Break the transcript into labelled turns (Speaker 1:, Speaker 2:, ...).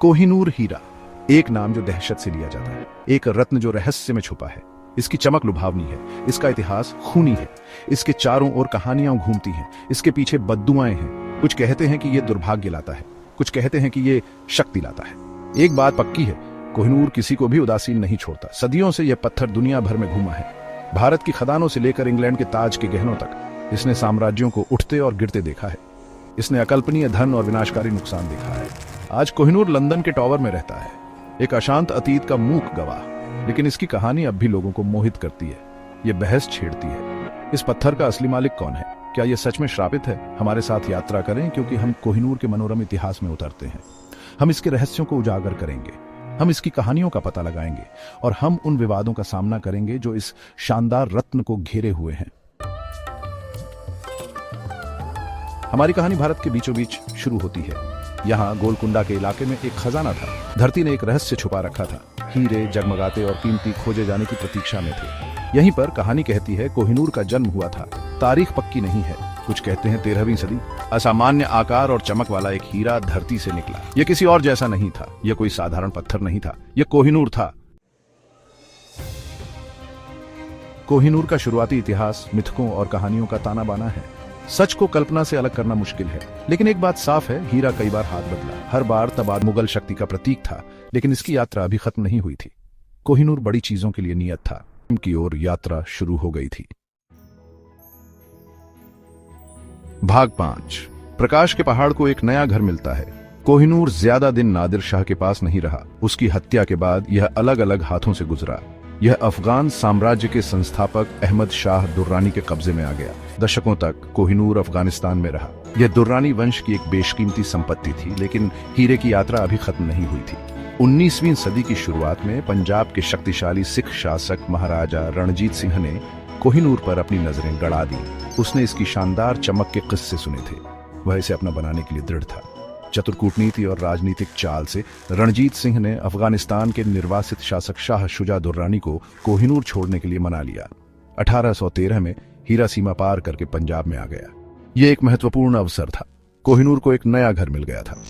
Speaker 1: कोहिनूर हीरा, एक नाम जो दहशत से लिया जाता है, एक रत्न जो रहस्य में छुपा है। इसकी चमक लुभावनी है, इसका इतिहास खूनी है, इसके चारों ओर कहानियां घूमती हैं, इसके पीछे बद्दुआएं हैं। कुछ कहते हैं कि ये दुर्भाग्य लाता है, कुछ कहते हैं कि ये शक्ति लाता है। एक बात पक्की है, कोहिनूर किसी को भी उदासीन नहीं छोड़ता। सदियों से यह पत्थर दुनिया भर में घूमा है। भारत की खदानों से लेकर इंग्लैंड के ताज के गहनों तक इसने साम्राज्यों को उठते और गिरते देखा है। इसने अकल्पनीय धन और विनाशकारी नुकसान देखा है। आज कोहिनूर लंदन के टॉवर में रहता है, एक अशांत अतीत का मूक गवाह, लेकिन इसकी कहानी अब भी लोगों को मोहित करती है। ये बहस छेड़ती है, इस पत्थर का असली मालिक कौन है? क्या यह सच में श्रापित है? हमारे साथ यात्रा करें, क्योंकि हम कोहिनूर के मनोरम इतिहास में उतरते हैं। हम इसके रहस्यों को उजागर करेंगे, हम इसकी कहानियों का पता लगाएंगे और हम उन विवादों का सामना करेंगे जो इस शानदार रत्न को घेरे हुए हैं। हमारी कहानी भारत के बीचों बीच शुरू होती है। यहाँ गोलकुंडा के इलाके में एक खजाना था। धरती ने एक रहस्य छुपा रखा था। हीरे जगमगाते और कीमती खोजे जाने की प्रतीक्षा में थे। यहीं पर कहानी कहती है कोहिनूर का जन्म हुआ था। तारीख पक्की नहीं है, कुछ कहते हैं 13वीं सदी। असामान्य आकार और चमक वाला एक हीरा धरती से निकला। यह किसी और जैसा नहीं था, यह कोई साधारण पत्थर नहीं था, यह कोहिनूर था। कोहिनूर का शुरुआती इतिहास मिथकों और कहानियों का ताना बाना है। सच को कल्पना से अलग करना मुश्किल है, लेकिन एक बात साफ है, हीरा कई बार हाथ बदला। हर बार तबाद मुगल शक्ति का प्रतीक था, लेकिन इसकी यात्रा अभी खत्म नहीं हुई थी। कोहिनूर बड़ी चीजों के लिए नियत था। की ओर यात्रा शुरू हो गई थी। भाग 5। प्रकाश के पहाड़ को एक नया घर मिलता है। कोहिनूर ज्यादा दिन नादिर शाह के पास नहीं रहा। उसकी हत्या के बाद यह अलग अलग हाथों से गुजरा। यह अफगान साम्राज्य के संस्थापक अहमद शाह दुर्रानी के कब्जे में आ गया। दशकों तक कोहिनूर अफगानिस्तान में रहा। यह दुर्रानी वंश की एक बेशकीमती संपत्ति थी, लेकिन हीरे की यात्रा अभी खत्म नहीं हुई थी। 19वीं सदी की शुरुआत में पंजाब के शक्तिशाली सिख शासक महाराजा रणजीत सिंह ने कोहिनूर पर अपनी नजरें गड़ा दी। उसने इसकी शानदार चमक के किस्से सुने थे। वह इसे अपना बनाने के लिए दृढ़ था। चतुर कूटनीति और राजनीतिक चाल से रणजीत सिंह ने अफगानिस्तान के निर्वासित शासक शाह शुजा दुर्रानी को कोहिनूर छोड़ने के लिए मना लिया। 1813 में हीरा सीमा पार करके पंजाब में आ गया। यह एक महत्वपूर्ण अवसर था। कोहिनूर को एक नया घर मिल गया था।